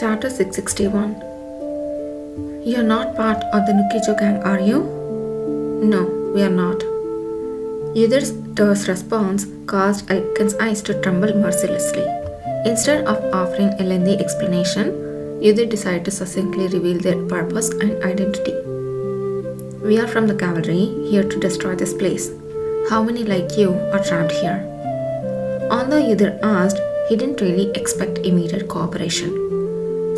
Chapter 661. You're not part of the Nukijo gang, are you? No, we are not. Yudhir's terse response caused Elkin's eyes to tremble mercilessly. Instead of offering a lengthy explanation, Yudhir decided to succinctly reveal their purpose and identity. We are from the cavalry, here to destroy this place. How many like you are trapped here? Although Yudhir asked, he didn't really expect immediate cooperation.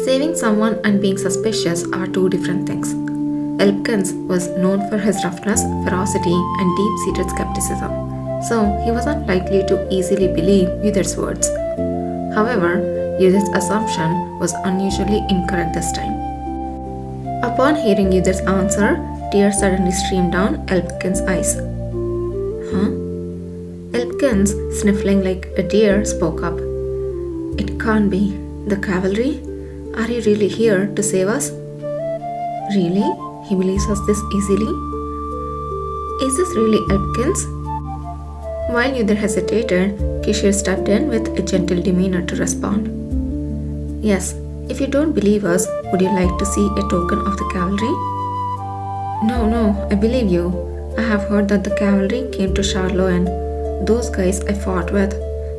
Saving someone and being suspicious are two different things. Elkins was known for his roughness, ferocity, and deep-seated skepticism, so he wasn't likely to easily believe Yudhir's words. However, Yudhir's assumption was unusually incorrect this time. Upon hearing Yudhir's answer, tears suddenly streamed down Elkins' eyes. Huh? Elkins, sniffling like a deer, spoke up. It can't be. The cavalry? Are you really here to save us? Really? He believes us this easily? Is this really Elkins? While Yudhir hesitated, Kishir stepped in with a gentle demeanor to respond. Yes, if you don't believe us, would you like to see a token of the cavalry? No, I believe you. I have heard that the cavalry came to Charloan. Those guys I fought with,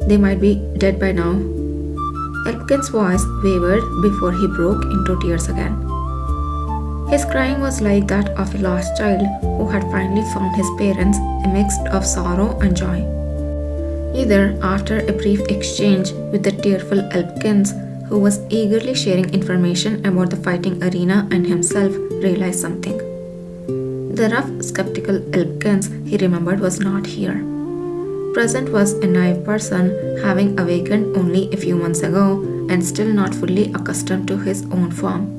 they might be dead by now. Elkin's voice wavered before he broke into tears again. His crying was like that of a lost child who had finally found his parents, a mix of sorrow and joy. Either, after a brief exchange with the tearful Elkins, who was eagerly sharing information about the fighting arena and himself, realized something. The rough, skeptical Elkins he remembered was not here. Present was a naive person having awakened only a few months ago and still not fully accustomed to his own form.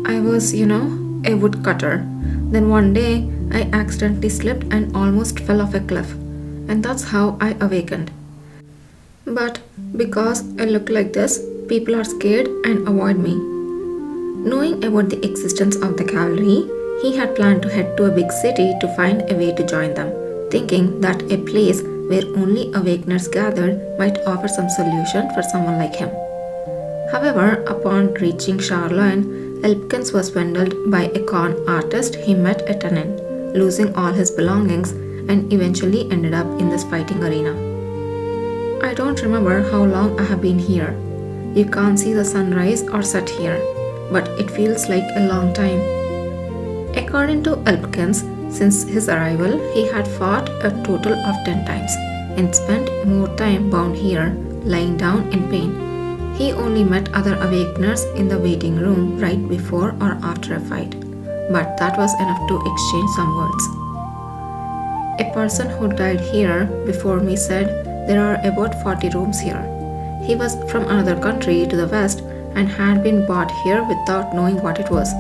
I was, a woodcutter. Then one day I accidentally slipped and almost fell off a cliff, and that's how I awakened. But because I look like this, people are scared and avoid me. Knowing about the existence of the cavalry, he had planned to head to a big city to find a way to join them, thinking that a place where only awakeners gathered might offer some solution for someone like him. However, upon reaching Charloan, Elkins was swindled by a con artist he met at an inn, losing all his belongings, and eventually ended up in this fighting arena. I don't remember how long I have been here. You can't see the sunrise or set here, but it feels like a long time. According to Elkins, since his arrival, he had fought a total of 10 times and spent more time bound here, lying down in pain. He only met other awakeners in the waiting room right before or after a fight, but that was enough to exchange some words. A person who died here before me said there are about 40 rooms here. He was from another country to the west and had been brought here without knowing what it was.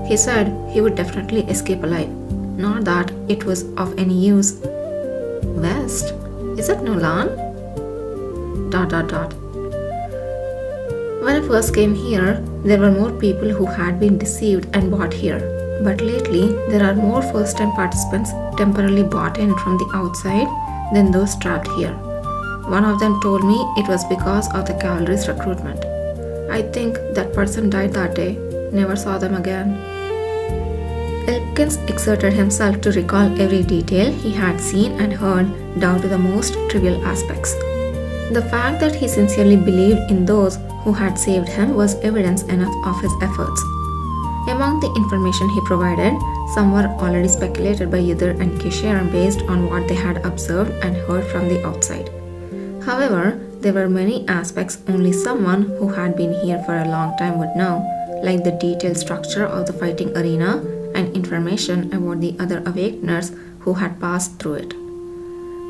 He said he would definitely escape alive. Not that it was of any use. West? Is it Nolan? ... When I first came here, there were more people who had been deceived and bought here. But lately, there are more first-time participants temporarily bought in from the outside than those trapped here. One of them told me it was because of the cavalry's recruitment. I think that person died that day. Never saw them again. Elkins exerted himself to recall every detail he had seen and heard down to the most trivial aspects. The fact that he sincerely believed in those who had saved him was evidence enough of his efforts. Among the information he provided, some were already speculated by Yudhir and Kishir based on what they had observed and heard from the outside. However, there were many aspects only someone who had been here for a long time would know, like the detailed structure of the fighting arena and information about the other awakeners who had passed through it.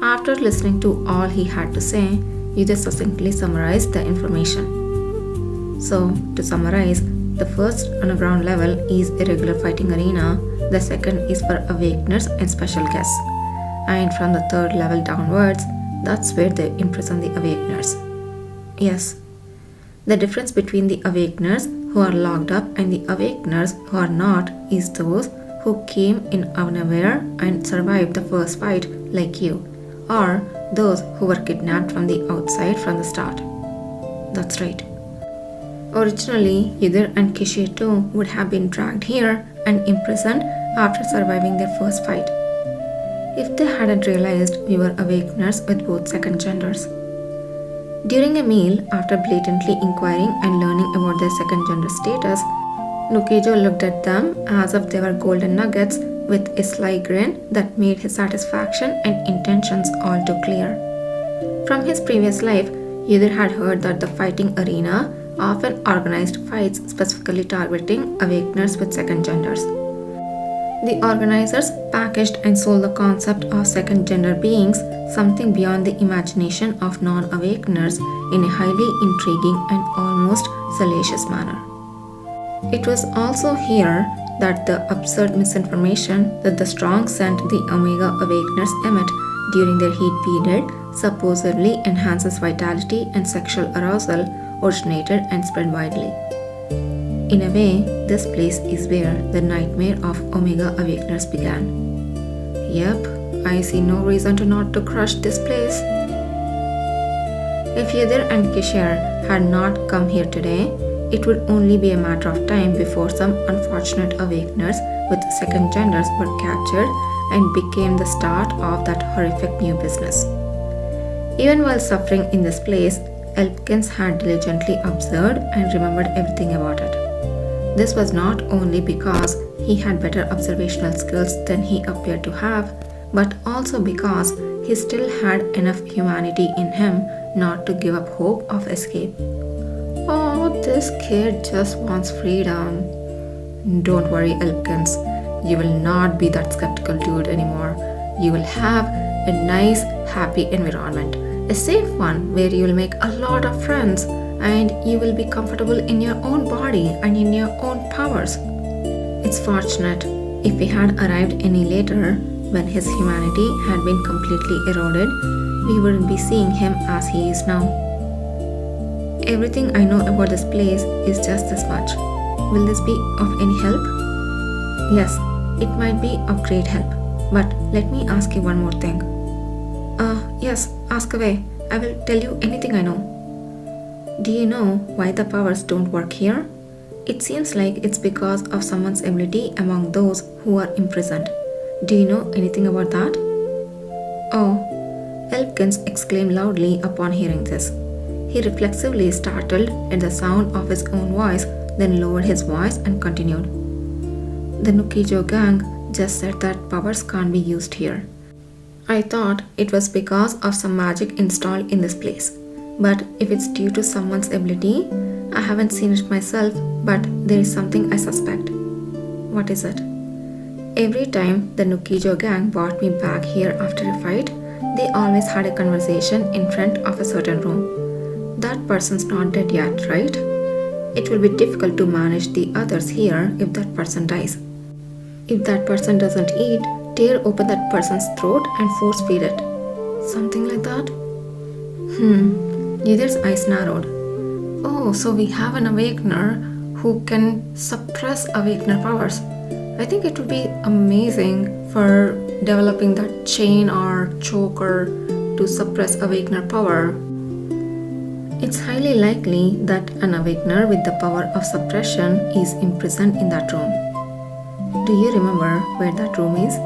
After listening to all he had to say, Yudhir succinctly summarized the information. So, to summarize, the first underground level is a regular fighting arena, the second is for awakeners and special guests, and from the third level downwards, that's where they imprison the awakeners. Yes, the difference between the awakeners who are locked up and the awakeners who are not is those who came in unaware and survived the first fight like you, or those who were kidnapped from the outside from the start. That's right. Originally, Yudhir and Kishir too would have been dragged here and imprisoned after surviving their first fight. If they hadn't realized we were awakeners with both second genders. During a meal, after blatantly inquiring and learning about their second gender status, Nukijo looked at them as if they were golden nuggets with a sly grin that made his satisfaction and intentions all too clear. From his previous life, Yudhir had heard that the fighting arena often organized fights specifically targeting awakeners with second genders. The organizers packaged and sold the concept of second gender beings, something beyond the imagination of non-awakeners, in a highly intriguing and almost salacious manner. It was also here that the absurd misinformation that the strong scent the Omega Awakeners emit during their heat period supposedly enhances vitality and sexual arousal originated and spread widely. In a way, this place is where the nightmare of Omega Awakeners began. Yep, I see no reason to not to crush this place. If Yudhir and Kishir had not come here today, it would only be a matter of time before some unfortunate awakeners with second genders were captured and became the start of that horrific new business. Even while suffering in this place, Elkins had diligently observed and remembered everything about it. This was not only because he had better observational skills than he appeared to have, but also because he still had enough humanity in him not to give up hope of escape. Oh, this kid just wants freedom. Don't worry, Elkins. You will not be that skeptical dude anymore. You will have a nice, happy environment. A safe one where you will make a lot of friends and you will be comfortable in your own body and in your own powers. It's fortunate if we had arrived any later when his humanity had been completely eroded, we wouldn't be seeing him as he is now. Everything I know about this place is just this much. Will this be of any help? Yes, it might be of great help. But let me ask you one more thing. Yes, ask away. I will tell you anything I know. Do you know why the powers don't work here? It seems like it's because of someone's ability among those who are imprisoned. Do you know anything about that? Oh, Elkins exclaimed loudly upon hearing this. He reflexively startled at the sound of his own voice, then lowered his voice and continued. The Nukijo gang just said that powers can't be used here. I thought it was because of some magic installed in this place. But if it's due to someone's ability, I haven't seen it myself, but there is something I suspect. What is it? Every time the Nukijo gang brought me back here after a fight, they always had a conversation in front of a certain room. That person's not dead yet, right? It will be difficult to manage the others here if that person dies. If that person doesn't eat, tear open that person's throat and force feed it. Something like that? Yudhir's eyes narrowed. Oh, so we have an awakener who can suppress awakener powers. I think it would be amazing for developing that chain or choker to suppress awakener power. It's highly likely that an awakener with the power of suppression is imprisoned in that room. Do you remember where that room is?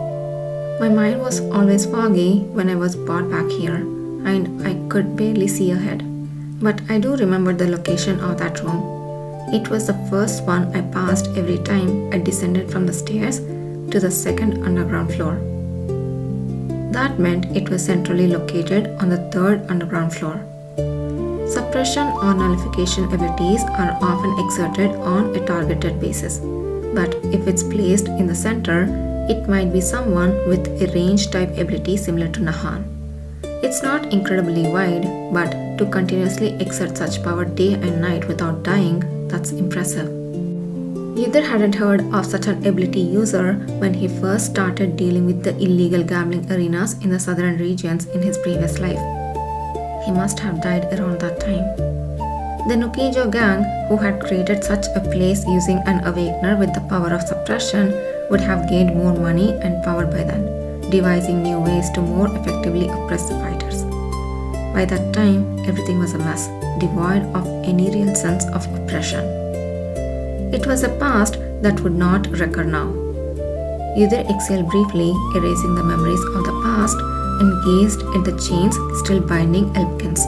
My mind was always foggy when I was brought back here, and I could barely see ahead. But I do remember the location of that room. It was the first one I passed every time I descended from the stairs to the second underground floor. That meant it was centrally located on the third underground floor. Suppression or nullification abilities are often exerted on a targeted basis, but if it's placed in the center, it might be someone with a range type ability similar to Nahan. It's not incredibly wide, but to continuously exert such power day and night without dying, that's impressive. Yudhir hadn't heard of such an ability user when he first started dealing with the illegal gambling arenas in the southern regions in his previous life. He must have died around that time. The Nukijo gang, who had created such a place using an awakener with the power of suppression, would have gained more money and power by then, devising new ways to more effectively oppress the fighters. By that time, everything was a mess, devoid of any real sense of oppression. It was a past that would not recur now. Yudhir exhaled briefly, erasing the memories of the past, and gazed at the chains still binding Elpkins.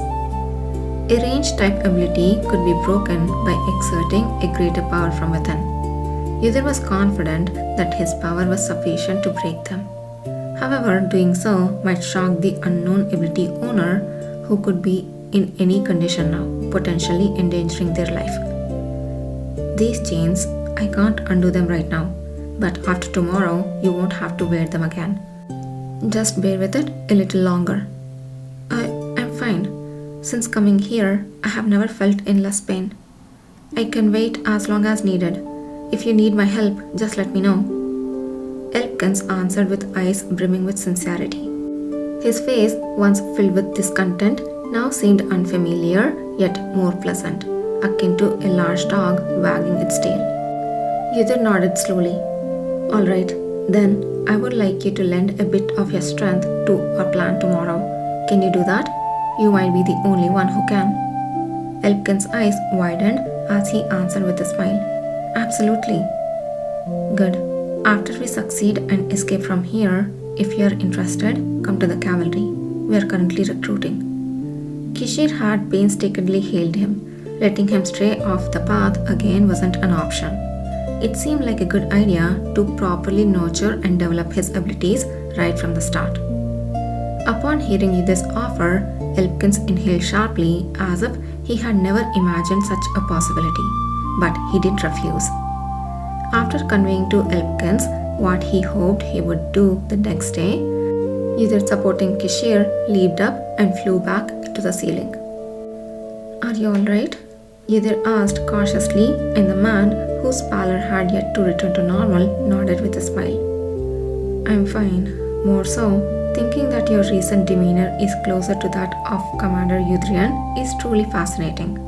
A range-type ability could be broken by exerting a greater power from within. Yudhir was confident that his power was sufficient to break them. However, doing so might shock the unknown ability owner, who could be in any condition now, potentially endangering their life. These chains, I can't undo them right now, but after tomorrow, you won't have to wear them again. Just bear with it a little longer. I'm fine. Since coming here, I have never felt endless pain. I can wait as long as needed. If you need my help, just let me know. Elpkins answered with eyes brimming with sincerity. His face, once filled with discontent, now seemed unfamiliar yet more pleasant, akin to a large dog wagging its tail. Yudhir nodded slowly. All right, then I would like you to lend a bit of your strength to our plan tomorrow. Can you do that? You might be the only one who can. Elpkin's eyes widened as he answered with a smile. Absolutely. Good. After we succeed and escape from here, if you are interested, come to the cavalry. We are currently recruiting. Kishir had painstakingly hailed him. Letting him stray off the path again wasn't an option. It seemed like a good idea to properly nurture and develop his abilities right from the start. Upon hearing Yudhir's offer, Elpkins inhaled sharply as if he had never imagined such a possibility, but he didn't refuse. After conveying to Elpkins what he hoped he would do the next day, Yudhir, supporting Kishir, leaped up and flew back to the ceiling. Are you alright? Yudhir asked cautiously, and the man, whose pallor had yet to return to normal, nodded with a smile. I'm fine. More so, thinking that your recent demeanor is closer to that of Commander Yudhirian is truly fascinating.